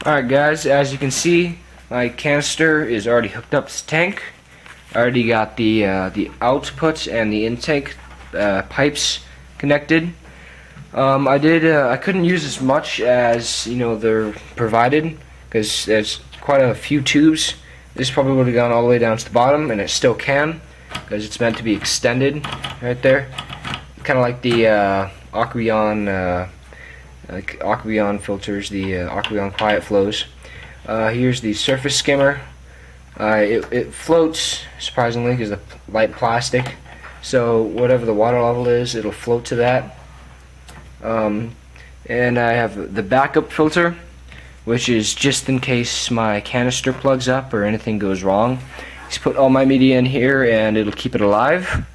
Alright guys, as you can see, my canister is already hooked up to the tank. I already got the output and the intake pipes connected. I couldn't use as much as they're provided because there's quite a few tubes. This probably would have gone all the way down to the bottom, and it still can because it's meant to be extended right there, kind of like the aquarium filters, the aquarium quiet flows. Here's the surface skimmer. It floats surprisingly because of the light plastic, so whatever the water level is, it'll float to that. And I have the backup filter, which is just in case my canister plugs up or anything goes wrong. Just put all my media in here and it'll keep it alive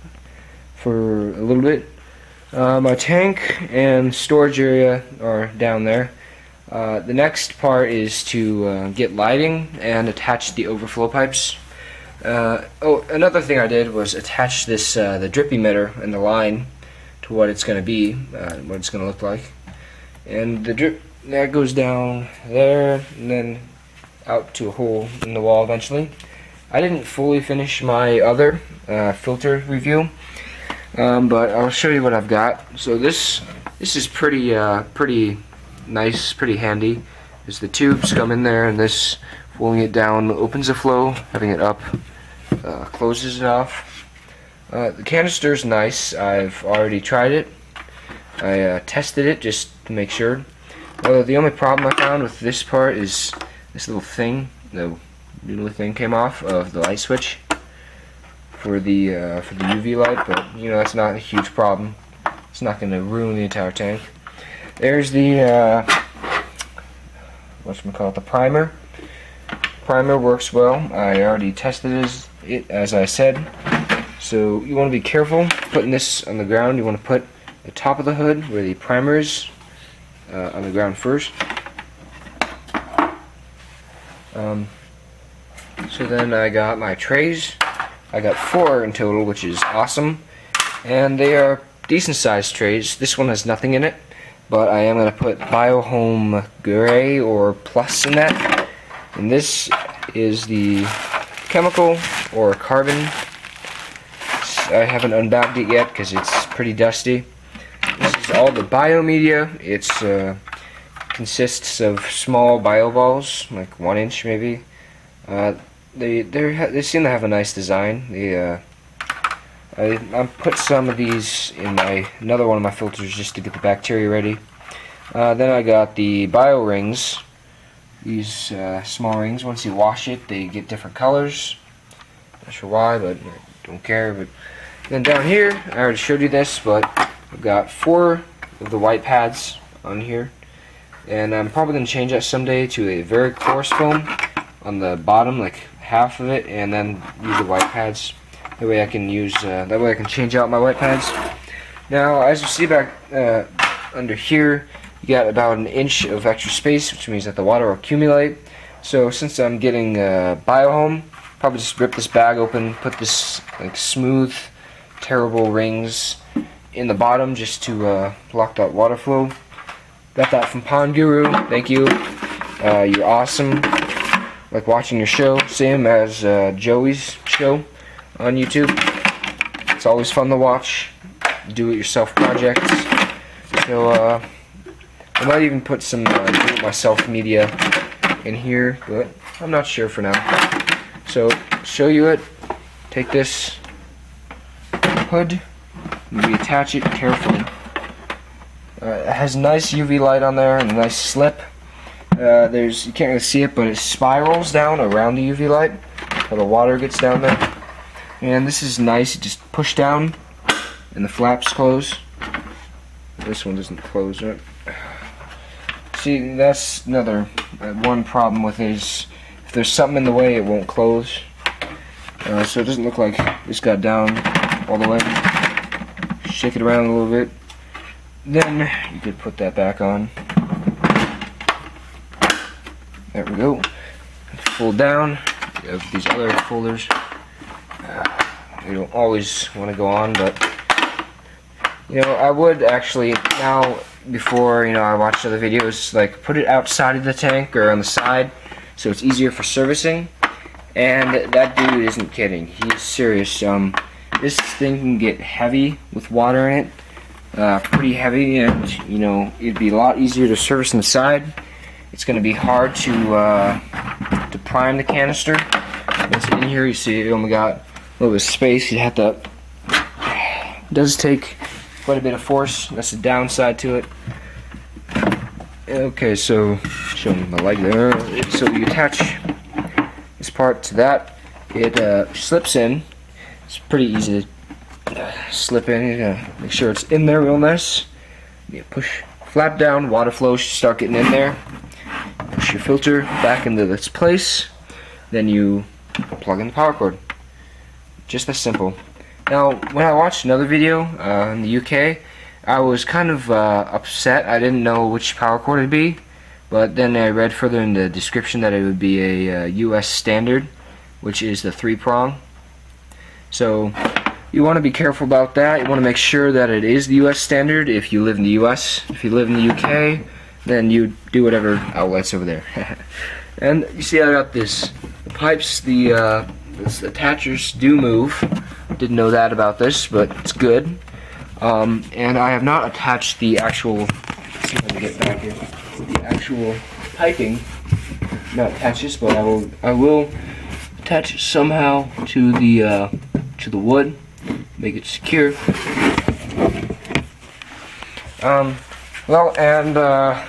for a little bit. My tank and storage area are down there. The next part is to get lighting and attach the overflow pipes. Oh, another thing I did was attach this the drip emitter and the line to what it's going to be, what it's going to look like. And the drip that goes down there and then out to a hole in the wall eventually. I didn't fully finish my other filter review, but I'll show you what I've got. So this is pretty nice, pretty handy. There's the tubes come in there, and this, pulling it down, opens the flow. Having it up closes it off. The canister's nice. I've already tried it. I tested it just to make sure. The only problem I found with this part is this little thing. The little thing came off of the light switch for the UV light, but that's not a huge problem. It's not going to ruin the entire tank. There's the the primer. Primer works well. I already tested it as I said. So you want to be careful putting this on the ground. You want to put the top of the hood where the primer is on the ground first. So then I got my trays. I got 4 in total, which is awesome, and they are decent sized trays. This one has nothing in it, but I am going to put Biohome Gray or Plus in that, and this is the chemical or carbon. I haven't unbagged it yet because it's pretty dusty. This is all the biomedia. It consists of small bio balls, like 1 inch maybe. They seem to have a nice design. I put some of these in another one of my filters just to get the bacteria ready. Then I got the bio rings. These small rings. Once you wash it, they get different colors. Not sure why, but I don't care. But then down here, I already showed you this, but I've got 4 of the white pads on here, and I'm probably going to change that someday to a very coarse foam on the bottom, like half of it, and then use the white pads. That way I can change out my white pads. Now, as you see back under here, you got about 1 inch of extra space, which means that the water will accumulate. So since I'm getting Biohome, probably just rip this bag open, put this like smooth, terrible rings in the bottom just to block that water flow. Got that from Pond Guru. Thank you. You're awesome. Like watching your show, same as Joey's show on YouTube. It's always fun to watch. Do-it-yourself projects. So I might even put some do-it-myself media in here, but I'm not sure for now. So show you it. Take this hood and reattach it carefully. It has nice UV light on there and a nice slip. You can't really see it, but it spirals down around the UV light, where the water gets down there. And this is nice. You just push down, and the flaps close. This one doesn't close, right? See, that's another one problem with it is if there's something in the way, it won't close. So it doesn't look like this got down all the way. Shake it around a little bit. Then you could put that back on. There we go. Fold down. You have these other folders. You don't always want to go on, but I would actually now before, I watched other videos, like put it outside of the tank or on the side so it's easier for servicing. And that dude isn't kidding. He's serious. This thing can get heavy with water in it, pretty heavy, and it'd be a lot easier to service on the side. It's going to be hard to prime the canister. Once in here, you see it only got a little bit of space. You have to. It does take quite a bit of force. That's the downside to it. Okay, so showing my light there. So you attach this part to that. It slips in. It's pretty easy to slip in. You gotta make sure it's in there real nice. You push flap down. Water flow should start getting in there. Push your filter back into this place. Then you plug in the power cord. Just that simple. Now, when I watched another video in the UK, I was kind of upset. I didn't know which power cord it'd be, but then I read further in the description that it would be a US standard, which is the 3-prong. So you want to be careful about that. You want to make sure that it is the US standard if you live in the US. If you live in the UK, then you do whatever outlets over there. And you see I got this. The pipes, the attachers do move. Didn't know that about this, but it's good. And I have not attached the actual, let's see if I can get back here, the actual piping. Not attached this, but I will attach it somehow to the wood, make it secure. Well, and I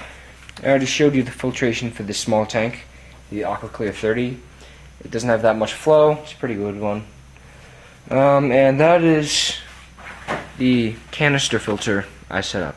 already showed you the filtration for this small tank, the AquaClear 30. It doesn't have that much flow. It's a pretty good one. And that is the canister filter I set up.